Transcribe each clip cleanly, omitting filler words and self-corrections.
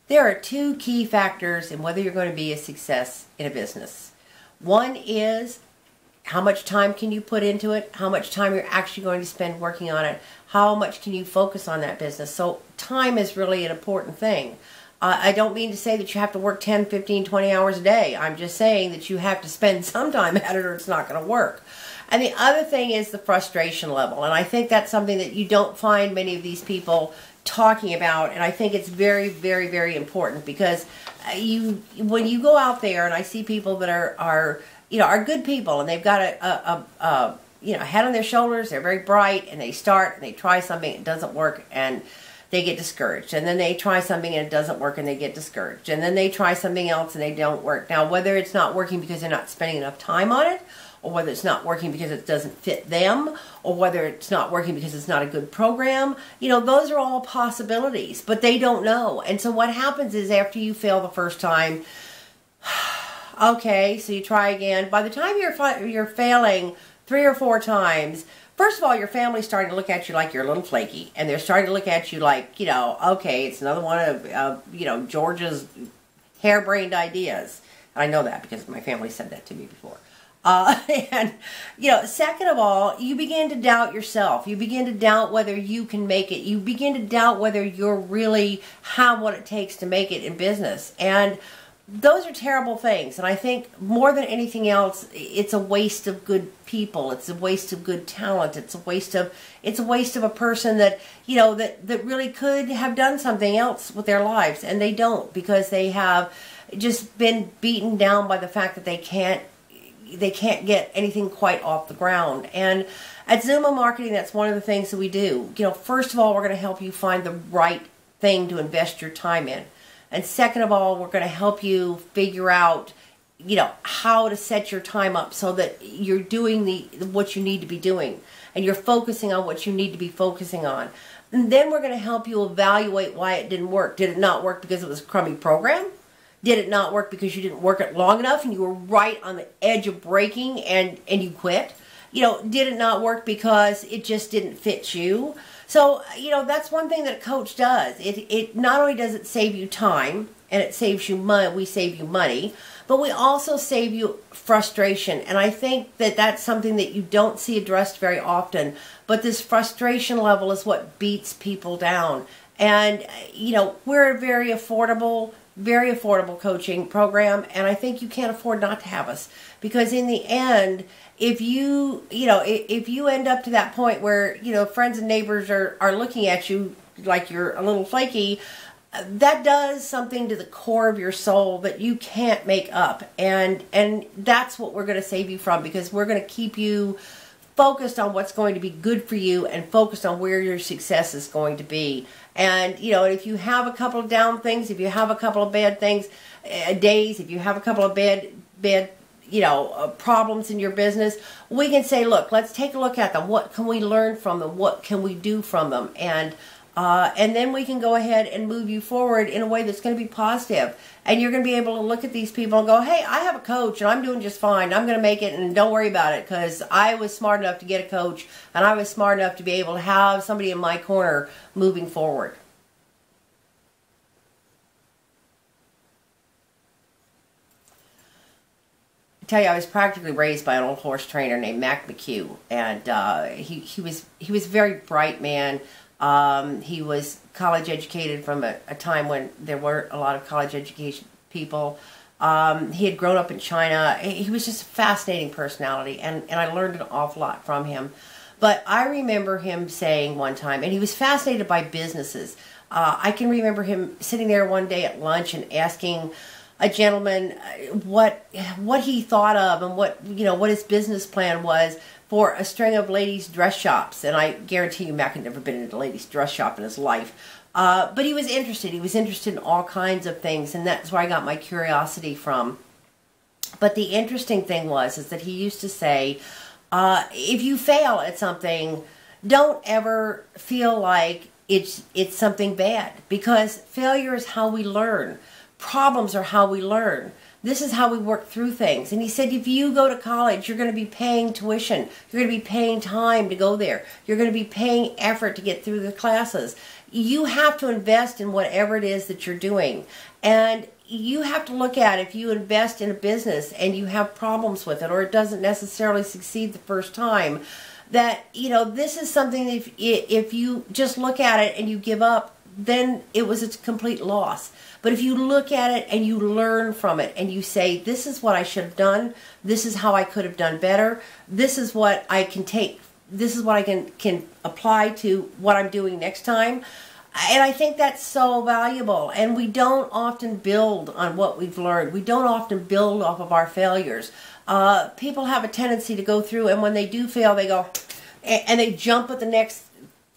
There are two key factors in whether you're going to be a success in a business. One is how much time can you put into it, how much time you're actually going to spend working on it, how much can you focus on that business. So time is really an important thing. I don't mean to say that you have to work 10, 15, 20 hours a day. I'm just saying that you have to spend some time at it or it's not going to work. And the other thing is the frustration level. And I think that's something that you don't find many of these people talking about. And I think it's very, very, very important because when you go out there and I see people that are good people and they've got a head on their shoulders, they're very bright and they start and they try something, it doesn't work and they get discouraged. And then they try something and it doesn't work and they get discouraged. And then they try something else and they don't work. Now, whether it's not working because they're not spending enough time on it, or whether it's not working because it doesn't fit them, or whether it's not working because it's not a good program, those are all possibilities, but they don't know. And so what happens is after you fail the first time, okay, so you try again. By the time you're failing 3 or 4 times, first of all, your family's starting to look at you like you're a little flaky, and they're starting to look at you like, okay, it's another one of, George's harebrained ideas. I know that because my family said that to me before. Second of all, you begin to doubt yourself. You begin to doubt whether you can make it. You begin to doubt whether you're really have what it takes to make it in business. And those are terrible things. And I think more than anything else, it's a waste of good people. It's a waste of good talent. It's a waste of a person that, that really could have done something else with their lives. And they don't, because they have just been beaten down by the fact that they can't get anything quite off the ground. And at Zuma Marketing, that's one of the things that we do. First of all, we're going to help you find the right thing to invest your time in. And second of all, we're going to help you figure out, how to set your time up so that you're doing what you need to be doing. And you're focusing on what you need to be focusing on. And then we're going to help you evaluate why it didn't work. Did it not work because it was a crummy program? Did it not work because you didn't work it long enough and you were right on the edge of breaking and you quit? Did it not work because it just didn't fit you? So, that's one thing that a coach does. It not only does it save you time and it saves you money, we save you money, but we also save you frustration. And I think that that's something that you don't see addressed very often. But this frustration level is what beats people down. And, we're a very affordable coaching program, and I think you can't afford not to have us, because in the end, if you end up to that point where friends and neighbors are looking at you like you're a little flaky, that does something to the core of your soul that you can't make up, and that's what we're going to save you from, because we're going to keep you focused on what's going to be good for you and focused on where your success is going to be. And, if you have a couple of down things, if you have a couple of bad things, days, if you have a couple of bad problems in your business, we can say, look, let's take a look at them. What can we learn from them? What can we do from them? And then we can go ahead and move you forward in a way that's going to be positive. And you're going to be able to look at these people and go, hey, I have a coach and I'm doing just fine. I'm going to make it, and don't worry about it, because I was smart enough to get a coach and I was smart enough to be able to have somebody in my corner moving forward. I tell you, I was practically raised by an old horse trainer named Mac McHugh, and he was a very bright man. He was college educated from a time when there weren't a lot of college education people. He had grown up in China. He was just a fascinating personality, and I learned an awful lot from him. But I remember him saying one time, and he was fascinated by businesses. I can remember him sitting there one day at lunch and asking a gentleman what he thought of and what his business plan was for a string of ladies' dress shops. And I guarantee you Mac had never been in a ladies' dress shop in his life. But he was interested. He was interested in all kinds of things, and that's where I got my curiosity from. But the interesting thing is that he used to say, if you fail at something, don't ever feel like it's something bad, because failure is how we learn. Problems are how we learn. This is how we work through things. And he said, if you go to college, you're going to be paying tuition. You're going to be paying time to go there. You're going to be paying effort to get through the classes. You have to invest in whatever it is that you're doing. And you have to look at, if you invest in a business and you have problems with it, or it doesn't necessarily succeed the first time, that, you know, this is something that if you just look at it and you give up, then it was a complete loss. But if you look at it and you learn from it and you say, this is what I should have done, this is how I could have done better, this is what I can take, this is what I can apply to what I'm doing next time. And I think that's so valuable. And we don't often build on what we've learned. We don't often build off of our failures. People have a tendency to go through, and when they do fail, they go, and they jump at the next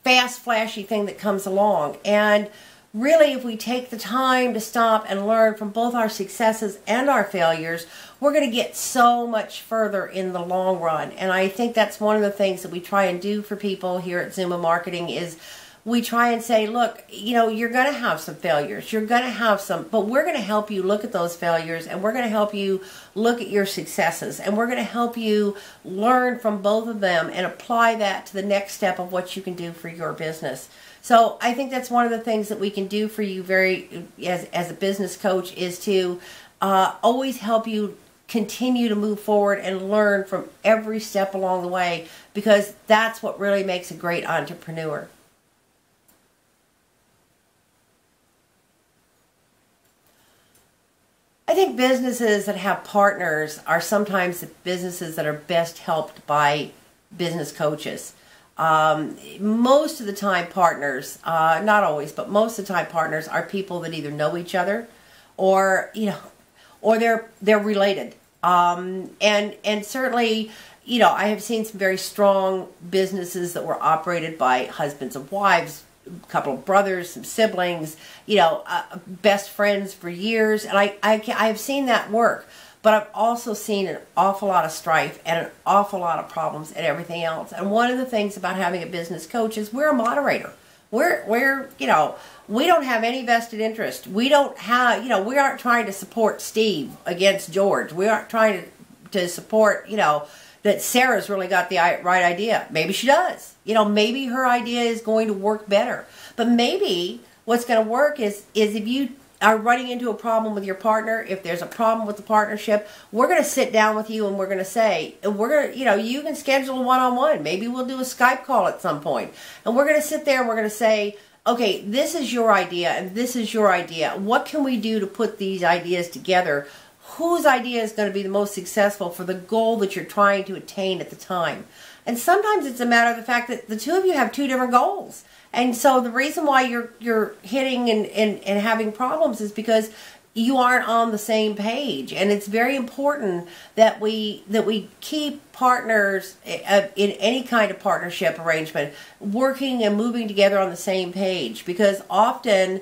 fast, flashy thing that comes along. And really, if we take the time to stop and learn from both our successes and our failures, we're going to get so much further in the long run. And I think that's one of the things that we try and do for people here at Zuma Marketing is we try and say, look, you know, you're going to have some failures. You're going to have some, but we're going to help you look at those failures, and we're going to help you look at your successes, and we're going to help you learn from both of them and apply that to the next step of what you can do for your business. So I think that's one of the things that we can do for you as a business coach is to always help you continue to move forward and learn from every step along the way, because that's what really makes a great entrepreneur. I think businesses that have partners are sometimes the businesses that are best helped by business coaches. Most of the time partners, not always, but most of the time partners are people that either know each other or, you know, or they're related. And certainly, you know, I have seen some very strong businesses that were operated by husbands and wives, a couple of brothers, some siblings, you know, best friends for years. And I've seen that work. But I've also seen an awful lot of strife and an awful lot of problems and everything else. And one of the things about having a business coach is we're a moderator. We're you know, we don't have any vested interest. We don't have, you know, we aren't trying to support Steve against George. We aren't trying to support, you know, that Sarah's really got the right idea. Maybe she does. You know, maybe her idea is going to work better. But maybe what's going to work is if you are running into a problem with your partner, if there's a problem with the partnership, we're going to sit down with you and we're going to say, you know, you can schedule a one-on-one. Maybe we'll do a Skype call at some point. And we're going to sit there and we're going to say, okay, this is your idea and this is your idea. What can we do to put these ideas together? Whose idea is going to be the most successful for the goal that you're trying to attain at the time? And sometimes it's a matter of the fact that the two of you have two different goals. And so the reason why you're hitting and having problems is because you aren't on the same page. And it's very important that we keep partners in any kind of partnership arrangement working and moving together on the same page. Because often,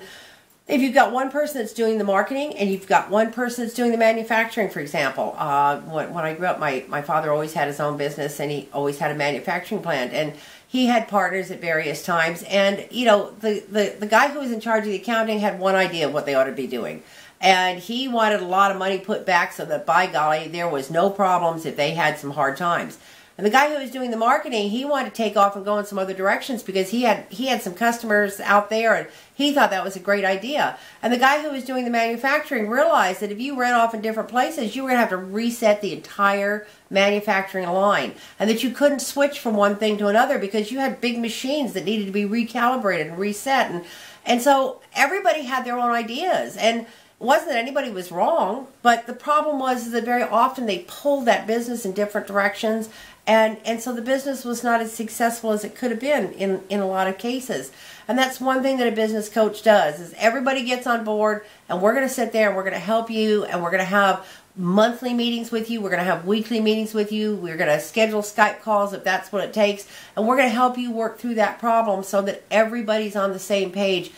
if you've got one person that's doing the marketing and you've got one person that's doing the manufacturing, for example, when I grew up, my father always had his own business and he always had a manufacturing plant, and he had partners at various times. And, you know, the guy who was in charge of the accounting had one idea of what they ought to be doing. And he wanted a lot of money put back so that, by golly, there was no problems if they had some hard times. And the guy who was doing the marketing, he wanted to take off and go in some other directions because he had some customers out there and he thought that was a great idea. And the guy who was doing the manufacturing realized that if you ran off in different places, you were going to have to reset the entire manufacturing line, and that you couldn't switch from one thing to another because you had big machines that needed to be recalibrated and reset. And so everybody had their own ideas. And it wasn't that anybody was wrong, but the problem was that very often they pulled that business in different directions, and so the business was not as successful as it could have been in a lot of cases. And that's one thing that a business coach does, is everybody gets on board, and we're going to sit there and we're going to help you, and we're going to have monthly meetings with you, we're going to have weekly meetings with you, we're going to schedule Skype calls if that's what it takes, and we're going to help you work through that problem so that everybody's on the same page,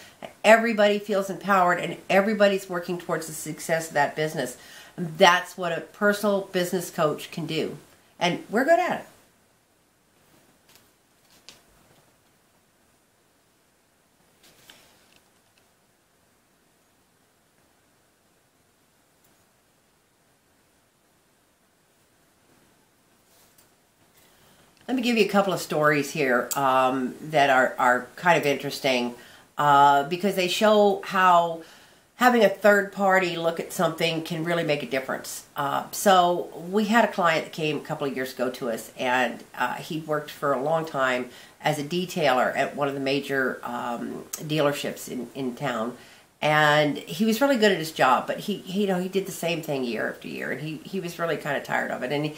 everybody feels empowered, and everybody's working towards the success of that business. And that's what a personal business coach can do. And we're good at it. Let me give you a couple of stories here that are kind of interesting because they show how having a third party look at something can really make a difference. So we had a client that came a couple of years ago to us, and he'd worked for a long time as a detailer at one of the major dealerships in town. And he was really good at his job, but he did the same thing year after year, and he was really kind of tired of it. And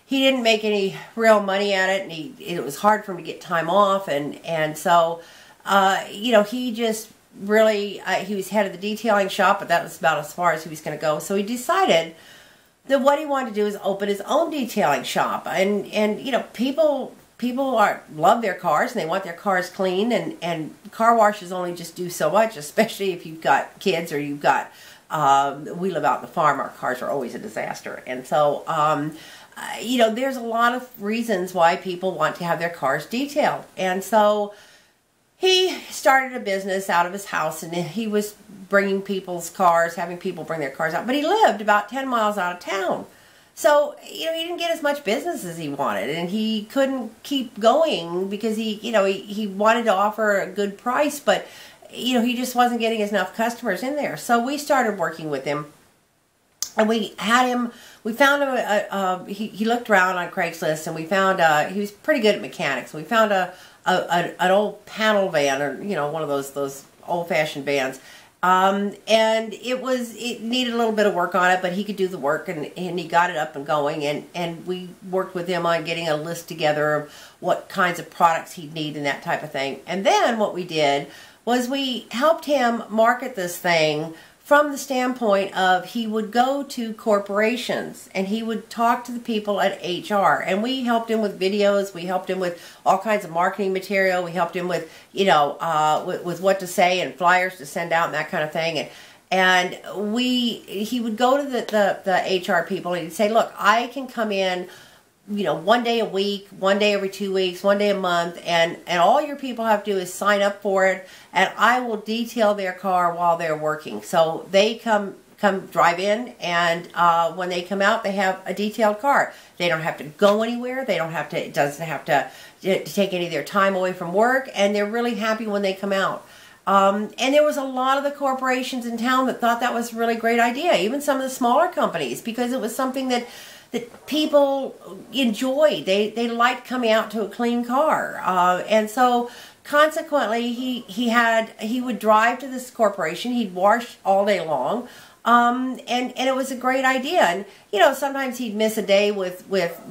he didn't make any real money at it, and it was hard for him to get time off, and so he just really he was head of the detailing shop, but that was about as far as he was going to go. So he decided that what he wanted to do is open his own detailing shop, and people love their cars and they want their cars clean, and car washes only just do so much, especially if you've got kids or you've got we live out on the farm. Our cars are always a disaster, and so there's a lot of reasons why people want to have their cars detailed. And so he started a business out of his house, and he was bringing people's cars, having people bring their cars out, but he lived about 10 miles out of town. So, he didn't get as much business as he wanted, and he couldn't keep going because he wanted to offer a good price, but, he just wasn't getting enough customers in there. So we started working with him, and we found him, he looked around on Craigslist, and we found, he was pretty good at mechanics. We found an old panel van, or, one of those old-fashioned vans. And it needed a little bit of work on it, but he could do the work, and he got it up and going, and we worked with him on getting a list together of what kinds of products he'd need and that type of thing. And then what we did was we helped him market this thing from the standpoint of he would go to corporations and he would talk to the people at HR, and we helped him with videos, we helped him with all kinds of marketing material, we helped him with with what to say and flyers to send out and that kind of thing, and he would go to the HR people and he'd say, look, I can come in one day a week, one day every 2 weeks, one day a month, and all your people have to do is sign up for it, and I will detail their car while they're working. So they come drive in, and when they come out, they have a detailed car. They don't have to go anywhere. It doesn't have to take any of their time away from work, and they're really happy when they come out. And there was a lot of the corporations in town that thought that was a really great idea, even some of the smaller companies, because it was something that people enjoyed. They liked coming out to a clean car, and so consequently he would drive to this corporation. He'd wash all day long, and it was a great idea. And sometimes he'd miss a day with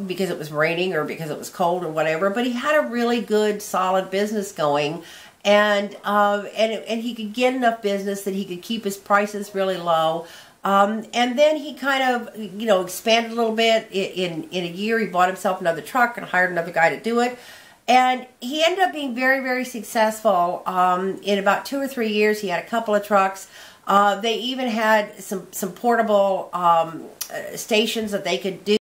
because it was raining or because it was cold or whatever. But he had a really good, solid business going, and he could get enough business that he could keep his prices really low. And then he kind of, expanded a little bit. In a year, he bought himself another truck and hired another guy to do it. And he ended up being very, very successful. In about 2 or 3 years, he had a couple of trucks. They even had some portable stations that they could do